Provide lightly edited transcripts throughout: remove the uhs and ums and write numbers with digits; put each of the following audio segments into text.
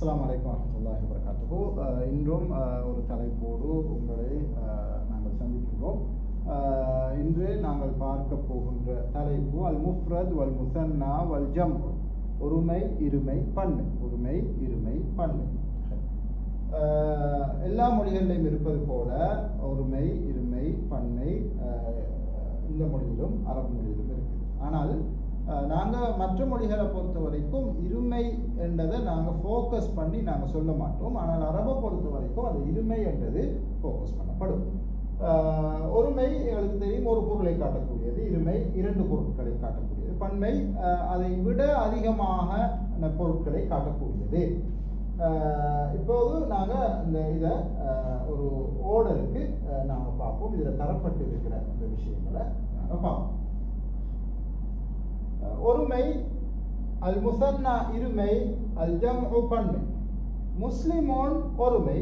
அஸ்ஸலாமு அலைக்கும் வரஹ்மத்துல்லாஹி வபரகாத்துஹு. இன்றும் ஒரு தலைப்போடு உங்களை நாங்கள் சந்திக்கின்றோம். இன்று நாங்கள் பார்க்க போகின்ற தலைப்பு அல் முஃப்ரத் வல் முசன்னா வல் ஜம், ஒருமை இருமை பன்மை. ஒருமை இருமை பன்மை எல்லா மொழிகளிலும் இருப்பது போல ஒருமை இருமை பன்மை இந்த மொழியிலும் அரபு மொழியிலும் இருக்குது. ஆனால் நாங்கள் மற்ற மொழிகளை பொறுத்த வரைக்கும் இருமை என்றதை நாங்கள் ஃபோக்கஸ் பண்ணி நாங்கள் சொல்ல மாட்டோம். ஆனால் அரபை பொறுத்த வரைக்கும் அந்த இருமை என்றது ஃபோக்கஸ் பண்ணப்படும். ஒருமை எங்களுக்கு தெரியும், ஒரு பொருளை காட்டக்கூடியது. இருமை இரண்டு பொருட்களை காட்டக்கூடியது. பன்மை அதை விட அதிகமாக பொருட்களை காட்டக்கூடியது. இப்போது நாங்கள் இதை ஒரு ஓர்டருக்கு நாங்கள் பார்ப்போம். இதில் தரப்பட்டு இருக்கிற இந்த விஷயங்களை நாங்கள் பார்ப்போம். ஒருமை அல் முசன்னா இருமை, அல் ஜம்உ பன்மை. முஸ்லிமோன் ஒருமை,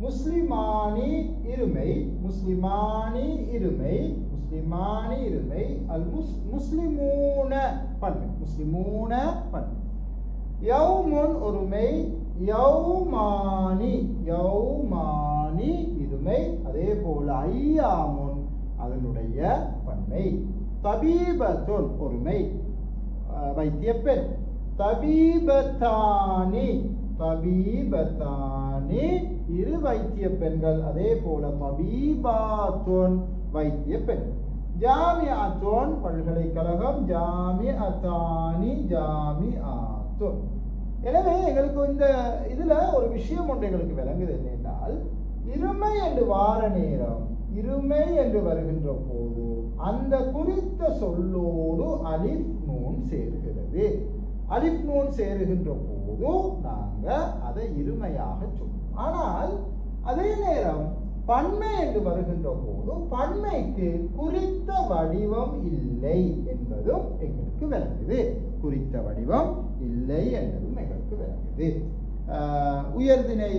முஸ்லிமானி இருமை, முஸ்லிமானி இருமை, முஸ்லிமானி இருமை, அல் முஸ்லிமூன பன்மை, முஸ்லிமூன பன்மை. யௌமுன் ஒருமை, யௌமானி, யௌமானி இருமை. அதே போல ஐயாமுன் அதனுடைய பன்மை. தபீபத்துன் ஒருமை, வைத்திய பெண். தபீபத்தானி, தபீபத்தானி இரு வைத்திய பெண்கள். அதே போல தபீபாத்துன் வைத்திய பெண். ஜாமிஅத்துன் பல்கலைக்கழகம், ஜாமிஅத்தானி ஜாமிஅத்துன். எனவே எங்களுக்கு இந்த இதுல ஒரு விஷயம் ஒன்று எங்களுக்கு விளங்குது என்னென்றால், இருமை என்று வார நேரம், இருமை என்று வருகின்ற போது அந்த குறித்த சொல்லோடு அலிஃப் நூன் சேருகிறது. அலிஃப் நூன் சேருகின்ற போது நாங்கள் அதை இருமையாக சொல்லுவோம். ஆனால் அதே நேரம் பன்மை என்று வருகின்ற போது பன்மைக்கு குறித்த வடிவம் இல்லை என்பதும் எங்களுக்கு விளங்குது. குறித்த வடிவம் இல்லை என்பதும் எங்களுக்கு விளங்குது. உயர்திணை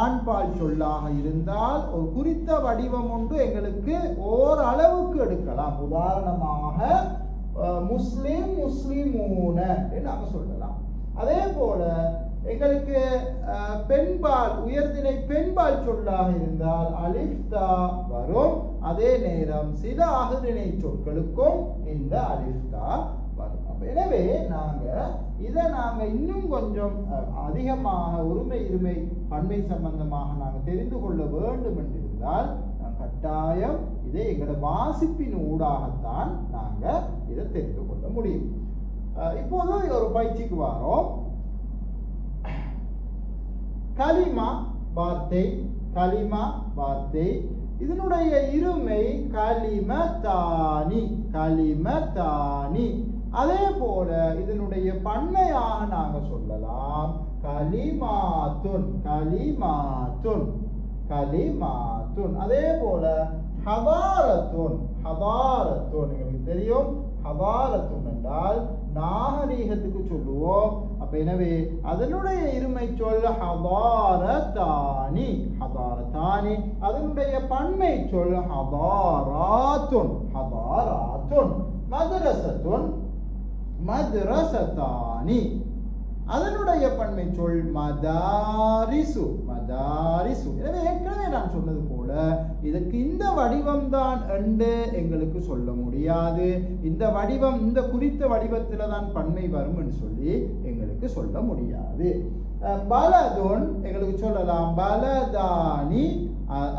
ஆண்பால் சொல்லாக இருந்தால் ஒரு குறித்த வடிவம் ஒன்று எங்களுக்கு ஓரளவுக்கு எடுக்கலாம். உதாரணமாக முஸ்லிம், முஸ்லிமூன நாங்கள் சொல்லலாம். அதே போல எங்களுக்கு பெண்பால், உயர்திணை பெண்பால் சொல்லாக இருந்தால் அலிஃப் தா வரும். அதே நேரம் சில அகுதிணை சொற்களுக்கும் இந்த அலிஃப் தா வரும். எனவே இதை நாங்கள் இன்னும் கொஞ்சம் அதிகமாக ஒருமை இருமை பன்மை சம்பந்தமாக நாங்கள் தெரிந்து கொள்ள வேண்டும் என்றிருந்தால் கட்டாயம் இதை எங்களோட வாசிப்பின் ஊடாகத்தான் நாங்கள் இதை தெரிந்து கொள்ள முடியும். இப்போது ஒரு பயிற்சிக்கு வரோம். கலிமா வார்த்தை, கலிமா வார்த்தை, இதனுடைய இருமை கலிமத்தானி, கலிமத்தானி. அதே போல இதனுடைய பன்மையாக நாங்கள் சொல்லலாம் கலிமாத்துன், கலிமாத்துன், கலிமாத்துன். அதே போல ஹதாரத்துன், ஹதாரத்துன். எங்களுக்கு தெரியும் ஹதாரத்துன் என்றால் நாகரீகத்துக்கு சொல்லுவோம். அப்ப எனவே அதனுடைய இருமை சொல் ஹதாரத்தானி, ஹதாரத்தானி. அதனுடைய பன்மை சொல் ஹதாராத்துன், ஹதாராத்துன். மதரசத்துன், மதரசத்தானி. அதனுடைய பன்மை சொல் மதாரிசு, மதாரிசு. எனவே ஏற்கனவே நான் சொன்னது போல இதற்கு இந்த வடிவம் தான் என்று எங்களுக்கு சொல்ல முடியாது. இந்த வடிவம், இந்த குறித்த வடிவத்தில் தான் பன்மை வரும் என்று சொல்லி எங்களுக்கு சொல்ல முடியாது. பலதுன் எங்களுக்கு சொல்லலாம் பலதானி.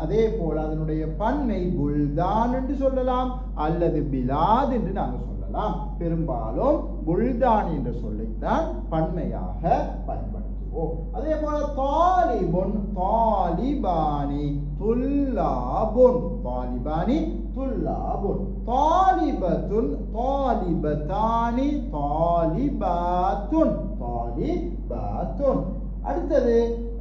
அதே போல அதனுடைய பன்மை புல்தான் என்று சொல்லலாம், அல்லது பிலாத் என்று நாங்கள் சொல்லலாம். பெரும்பாலும் புல்தான் என்ற சொல்லைத்தான் பன்மையாக பயன்படுத்துவோம். அதே போல தாலிபுன், தாலிபானி, துல்லாபுன், தாலிபானி, துல்லாபுன். தாலிபத்துன், தாலிபத்தானி, தாலிபாத்துன், தாலிபாத்துன். அடுத்தது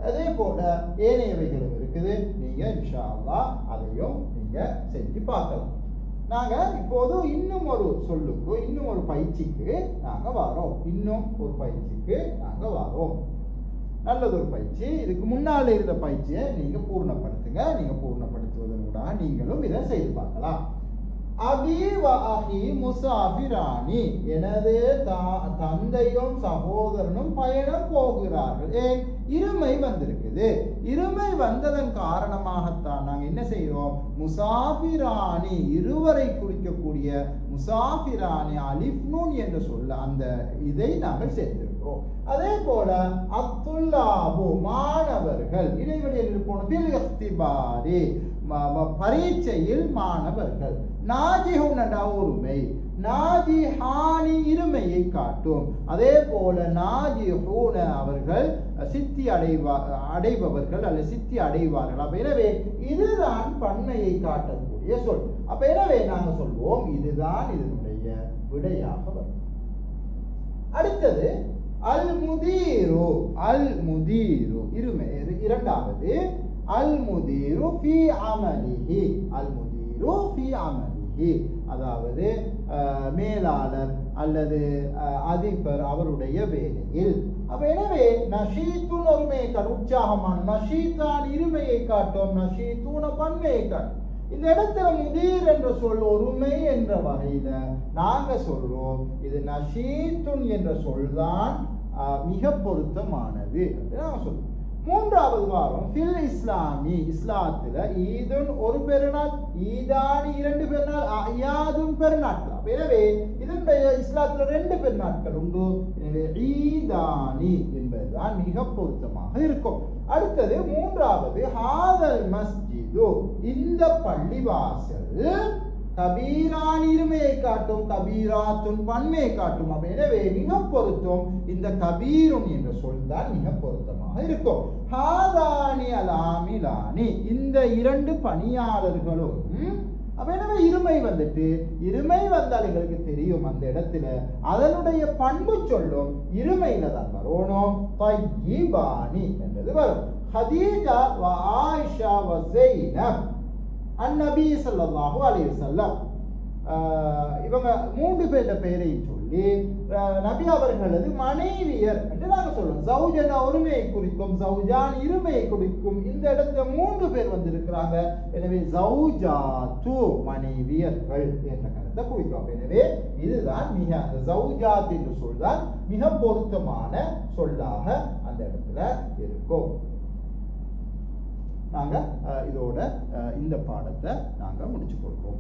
அதே போல ஏனையவைகளும் இருக்குது. நீங்க இன்ஷா அல்லாஹ் அதையும் நீங்க செஞ்சு பார்க்கலாம். நாங்க இப்போது இன்னும் ஒரு சொல்லுக்கு, இன்னும் ஒரு பயிற்சிக்கு நாங்க வரோம். இன்னும் ஒரு பயிற்சிக்கு நாங்க வரோம். நல்லதொரு பயிற்சி. இதுக்கு முன்னால் இருந்த பயிற்சியை நீங்க பூர்ணப்படுத்துங்க. நீங்க பூர்ணப்படுத்துவதனூடாக நீங்களும் இதை செய்து பார்க்கலாம். அபி வ அஹி முசாஃபிரானி, எனது தந்தையும் சகோதரனும் பயணம் போகிறார்கள். ஏன்? இருமை வந்திருக்குது. இருமை வந்ததன் காரணமாகத்தான் நாங்கள் என்ன செய்கிறோம்? முசாஃபிரானி, இருவரை குறிக்கக்கூடிய முசாஃபிரானி அலிஃப் நூன் என்று சொல்ல அந்த இதை நாங்கள் சேர்த்திருக்கிறோம். அதே போல அத்துல்லாஹு, மாணவர்கள், இடைவெளியில் இருப்போம் ஃபில் இக்திபாரி, பரீட்சையில் மாணவர்கள். நாஜிஹுன் என்ற ஒருமை, நாஜிஹானி இருமையை காட்டும். அதே போல நாஜிஹூன அவர்கள் சித்தி அடைபவர்கள் அல்லது சித்தி அடைவார்கள். அப்ப எனவே இதுதான் பன்மையை காட்டக்கூடிய சொல். அப்ப எனவே நாங்கள் சொல்வோம் இதுதான் இதனுடைய விடையாக வரும். அடுத்தது அல் முதீரு, அல் முதீரு இருமை. இரண்டாவது அல் முதீரு ஃபி அமலிஹி, அல் முதீரு ஃபி அமலிஹி, அதாவது மேலாளர் அல்லது அதிபர் அவருடைய வேலையில். அப்ப எனவே நஷீத்துன் ஒருமையை காட்டும், உற்சாகமான. நஷீத்தான் இருமையை காட்டும், நஷீத்தூன பன்மையை காட்டும். இந்த இடத்துல முதீர் என்ற சொல் ஒருமை என்ற வகையில நாங்க சொல்றோம் இது நஷீத்துன் என்ற சொல்தான் மிக பொருத்தமானது என்று நாங்க சொல்றோம். மூன்றாவது வாரம் ஃபில் இஸ்லாமி, இஸ்லாத்துல ஈதுன் ஒரு பெருநாள், ஈதானி இரண்டு பெருநாள், அயாதும் பெருநாட்கள். எனவே இதனுடைய இஸ்லாத்துல ரெண்டு பெருநாட்கள் உண்டு. எனவே ஈதானி என்பதுதான் மிக பொருத்தமாக இருக்கும். அடுத்தது மூன்றாவது ஹாதல் மஸ்ஜிது, இந்த பள்ளிவாசல். கபீரான் இருமையை காட்டும், கபீராத்துன் பன்மையை காட்டும். எனவே மிக பொருத்தம் இந்த கபீருன் என்ற சொல் தான் மிக பொருத்தமாக இருக்கும். ஹாதானி அலாமிலானி, இந்த இரண்டு பணியாளர்களும். அப்ப எனவே இருமை வந்துட்டு, இருமை வந்தால் எங்களுக்கு தெரியும் அந்த இடத்துல அதனுடைய பண்பு சொல்லும் இருமையில தான் வரணும். தய்யிபானி என்றது வரும். ஹதீஜா வ ஆயிஷா வ ஸைனப் அந்நபி ஸல்லல்லாஹு அலைஹி வஸல்லம், இவங்க மூன்று பேருடைய பெயரையும் சொல்லி நபி அவர்களது மனைவியர் என்று நாங்கள் சொல்லுவோம். ஜவுஜனா ஒருமையை குறிக்கும், ஜவுஜான் இருமையை குறிக்கும். இந்த இடத்துல மூன்று பேர் வந்திருக்கிறாங்க. எனவே ஜவுஜாத்து மனைவியர்கள் என்ற கருத்தை குறிக்கும். எனவே இதுதான் மிக ஜவுஜாத் என்று சொல்தான் மிக பொருத்தமான சொல்லாக அந்த இடத்துல இருக்கும். நாங்கள் இதோட இந்த பாடத்தை நாங்கள் முடிச்சு கொடுப்போம்.